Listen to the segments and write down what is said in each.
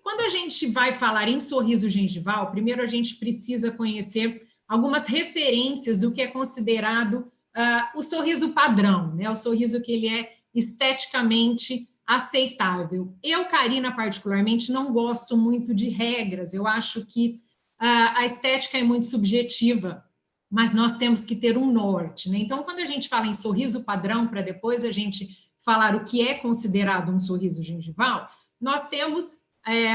quando a gente vai falar em sorriso gengival, primeiro a gente precisa conhecer algumas referências do que é considerado o sorriso padrão, né? O sorriso que ele é esteticamente aceitável. Eu, Karina, particularmente, não gosto muito de regras, eu acho que a estética é muito subjetiva, mas nós temos que ter um norte, né? Então, quando a gente fala em sorriso padrão, para depois a gente falar o que é considerado um sorriso gengival, nós temos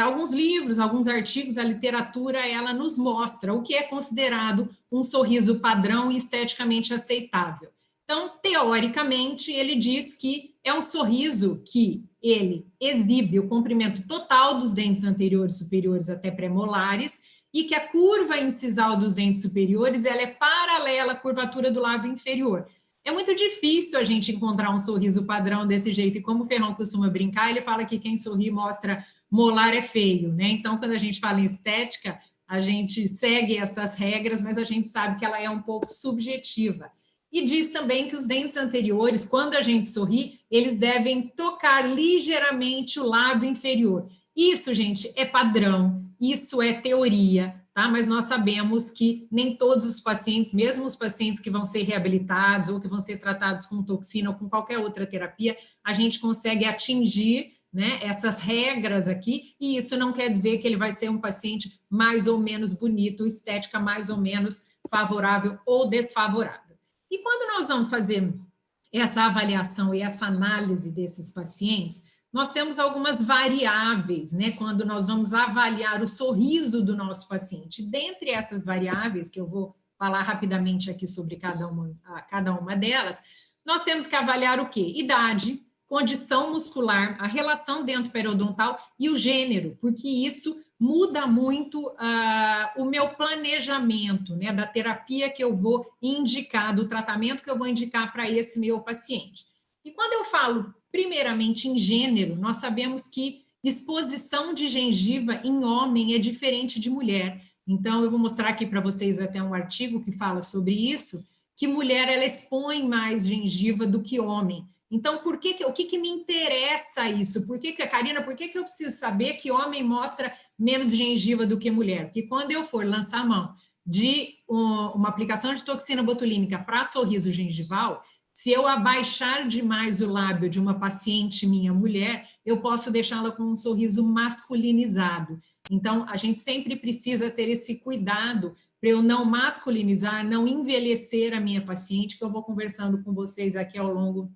alguns livros, alguns artigos, a literatura, ela nos mostra o que é considerado um sorriso padrão e esteticamente aceitável. Então, teoricamente, ele diz que é um sorriso que ele exibe o comprimento total dos dentes anteriores, superiores até premolares, e que a curva incisal dos dentes superiores ela é paralela à curvatura do lábio inferior. É muito difícil a gente encontrar um sorriso padrão desse jeito, e como o Ferrão costuma brincar, ele fala que quem sorri mostra molar é feio, né? Então, quando a gente fala em estética, a gente segue essas regras, mas a gente sabe que ela é um pouco subjetiva. E diz também que os dentes anteriores, quando a gente sorri, eles devem tocar ligeiramente o lábio inferior. Isso, gente, é padrão, isso é teoria, tá? Mas nós sabemos que nem todos os pacientes, mesmo os pacientes que vão ser reabilitados ou que vão ser tratados com toxina ou com qualquer outra terapia, a gente consegue atingir, né, essas regras aqui, e isso não quer dizer que ele vai ser um paciente mais ou menos bonito, estética mais ou menos favorável ou desfavorável. E quando nós vamos fazer essa avaliação e essa análise desses pacientes, nós temos algumas variáveis, né, quando nós vamos avaliar o sorriso do nosso paciente. Dentre essas variáveis, que eu vou falar rapidamente aqui sobre cada uma delas, nós temos que avaliar o quê? Idade, condição muscular, a relação dento-periodontal e o gênero, porque isso muda muito o meu planejamento, né, da terapia que eu vou indicar, do tratamento que eu vou indicar para esse meu paciente. E quando eu falo primeiramente em gênero, nós sabemos que exposição de gengiva em homem é diferente de mulher. Então, eu vou mostrar aqui para vocês até um artigo que fala sobre isso, que mulher ela expõe mais gengiva do que homem. Então, o que me interessa isso? Karina, por que eu preciso saber que homem mostra menos gengiva do que mulher? Porque quando eu for lançar a mão de uma aplicação de toxina botulínica para sorriso gengival, se eu abaixar demais o lábio de uma paciente minha mulher, eu posso deixá-la com um sorriso masculinizado. Então, a gente sempre precisa ter esse cuidado para eu não masculinizar, não envelhecer a minha paciente, que eu vou conversando com vocês aqui ao longo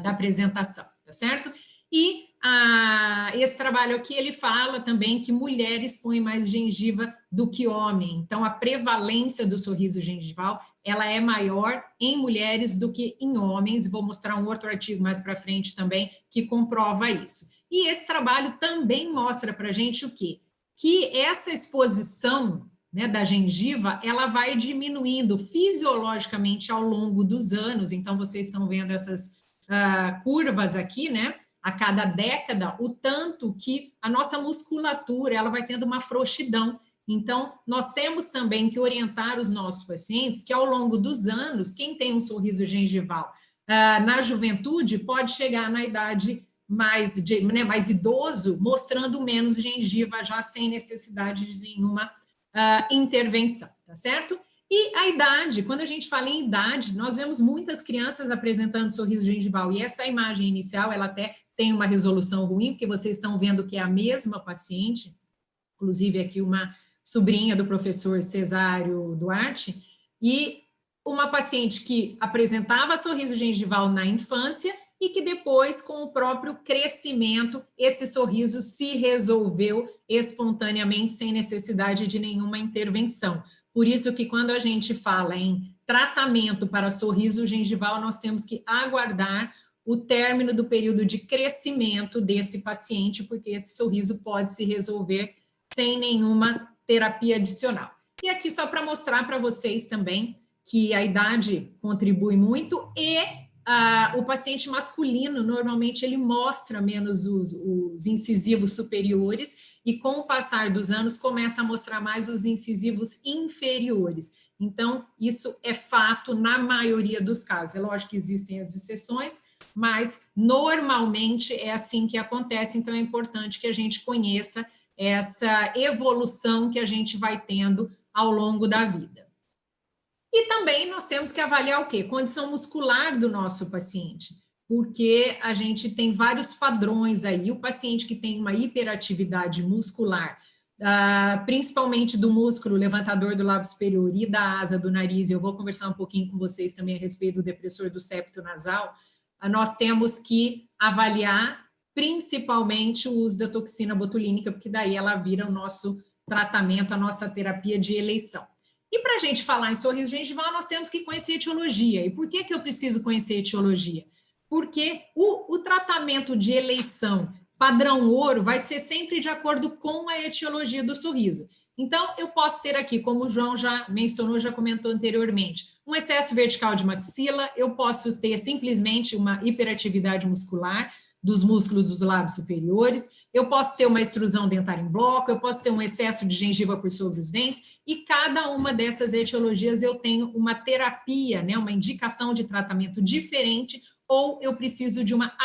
da apresentação, tá certo? E esse trabalho aqui, ele fala também que mulher expõe mais gengiva do que homem. Então, a prevalência do sorriso gengival, ela é maior em mulheres do que em homens. Vou mostrar um outro artigo mais para frente também que comprova isso. E esse trabalho também mostra para a gente o quê? Que essa exposição, né, da gengiva, ela vai diminuindo fisiologicamente ao longo dos anos. Então, vocês estão vendo essas curvas aqui, né? A cada década, o tanto que a nossa musculatura ela vai tendo uma frouxidão. Então, nós temos também que orientar os nossos pacientes que, ao longo dos anos, quem tem um sorriso gengival na juventude pode chegar na idade mais idoso, mostrando menos gengiva, já sem necessidade de nenhuma intervenção, tá certo? E a idade, quando a gente fala em idade, nós vemos muitas crianças apresentando sorriso gengival, e essa imagem inicial, ela até tem uma resolução ruim, porque vocês estão vendo que é a mesma paciente, inclusive aqui uma sobrinha do professor Cesário Duarte, e uma paciente que apresentava sorriso gengival na infância e que depois, com o próprio crescimento, esse sorriso se resolveu espontaneamente, sem necessidade de nenhuma intervenção. Por isso que quando a gente fala em tratamento para sorriso gengival, nós temos que aguardar o término do período de crescimento desse paciente, porque esse sorriso pode se resolver sem nenhuma terapia adicional. E aqui só para mostrar para vocês também que a idade contribui muito e o paciente masculino, normalmente, ele mostra menos os incisivos superiores e, com o passar dos anos, começa a mostrar mais os incisivos inferiores. Então, isso é fato na maioria dos casos. É lógico que existem as exceções, mas normalmente é assim que acontece, então é importante que a gente conheça essa evolução que a gente vai tendo ao longo da vida. E também nós temos que avaliar o quê? Condição muscular do nosso paciente, porque a gente tem vários padrões aí. O paciente que tem uma hiperatividade muscular, principalmente do músculo levantador do lábio superior e da asa do nariz, eu vou conversar um pouquinho com vocês também a respeito do depressor do septo nasal, nós temos que avaliar principalmente o uso da toxina botulínica, porque daí ela vira o nosso tratamento, a nossa terapia de eleição. E para a gente falar em sorriso gengival, nós temos que conhecer a etiologia. E por que eu preciso conhecer a etiologia? Porque o tratamento de eleição padrão ouro vai ser sempre de acordo com a etiologia do sorriso. Então, eu posso ter aqui, como o João já mencionou, já comentou anteriormente, um excesso vertical de maxila, eu posso ter simplesmente uma hiperatividade muscular dos músculos dos lábios superiores, eu posso ter uma extrusão dentária em bloco, eu posso ter um excesso de gengiva por sobre os dentes, e cada uma dessas etiologias eu tenho uma terapia, né, uma indicação de tratamento diferente, ou eu preciso de uma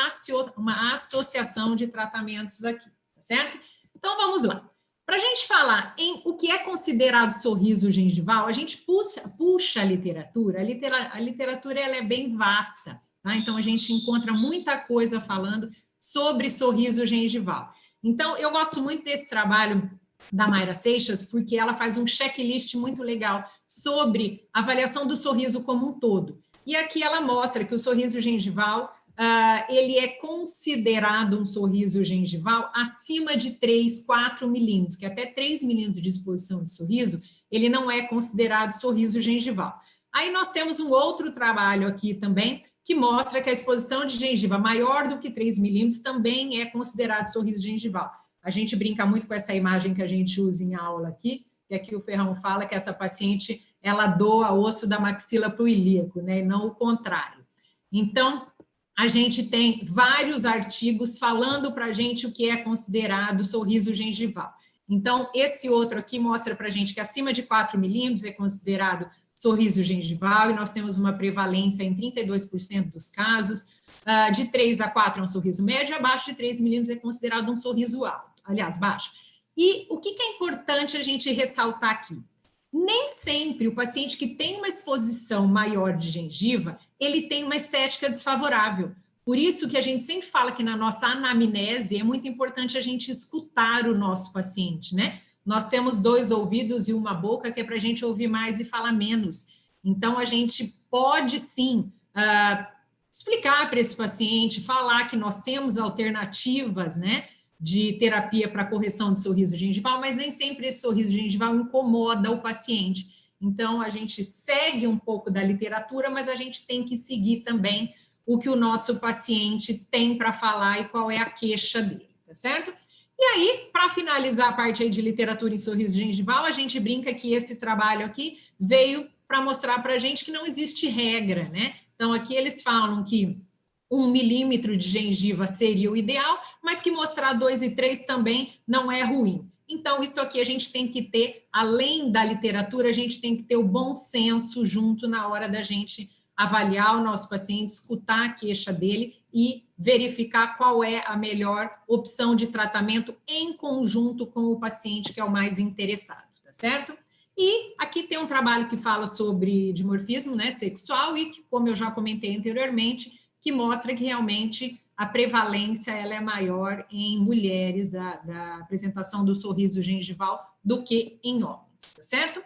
associação de tratamentos aqui, tá certo? Então, vamos lá. Para a gente falar em o que é considerado sorriso gengival, a gente puxa a literatura, a literatura ela é bem vasta, tá? Então, a gente encontra muita coisa falando sobre sorriso gengival. Então, eu gosto muito desse trabalho da Mayra Seixas, porque ela faz um checklist muito legal sobre a avaliação do sorriso como um todo. E aqui ela mostra que o sorriso gengival, ele é considerado um sorriso gengival acima de 3, 4 milímetros, que até 3 milímetros de exposição de sorriso, ele não é considerado sorriso gengival. Aí nós temos um outro trabalho aqui também, que mostra que a exposição de gengiva maior do que 3 milímetros também é considerado sorriso gengival. A gente brinca muito com essa imagem que a gente usa em aula aqui, que aqui o Ferrão fala que essa paciente, ela doa osso da maxila para o ilíaco, né, e não o contrário. Então, a gente tem vários artigos falando para a gente o que é considerado sorriso gengival. Então, esse outro aqui mostra para a gente que acima de 4 milímetros é considerado sorriso gengival, e nós temos uma prevalência em 32% dos casos, de 3 a 4 é um sorriso médio, abaixo de 3 milímetros é considerado um sorriso alto, aliás, baixo. E o que é importante a gente ressaltar aqui? Nem sempre o paciente que tem uma exposição maior de gengiva, ele tem uma estética desfavorável. Por isso que a gente sempre fala que na nossa anamnese é muito importante a gente escutar o nosso paciente, né? Nós temos 2 ouvidos e uma boca que é para a gente ouvir mais e falar menos. Então, a gente pode sim explicar para esse paciente, falar que nós temos alternativas, né, de terapia para correção de sorriso gengival, mas nem sempre esse sorriso gengival incomoda o paciente. Então, a gente segue um pouco da literatura, mas a gente tem que seguir também o que o nosso paciente tem para falar e qual é a queixa dele, tá certo? E aí, para finalizar a parte aí de literatura em sorriso gengival, a gente brinca que esse trabalho aqui veio para mostrar para a gente que não existe regra, né? Então, aqui eles falam que 1 milímetro de gengiva seria o ideal, mas que mostrar 2 e 3 também não é ruim. Então, isso aqui a gente tem que ter, além da literatura, a gente tem que ter o bom senso junto na hora da gente avaliar o nosso paciente, escutar a queixa dele e verificar qual é a melhor opção de tratamento em conjunto com o paciente que é o mais interessado, tá certo? E aqui tem um trabalho que fala sobre dimorfismo, né, sexual e que, como eu já comentei anteriormente, que mostra que realmente a prevalência ela é maior em mulheres da apresentação do sorriso gengival do que em homens, tá certo?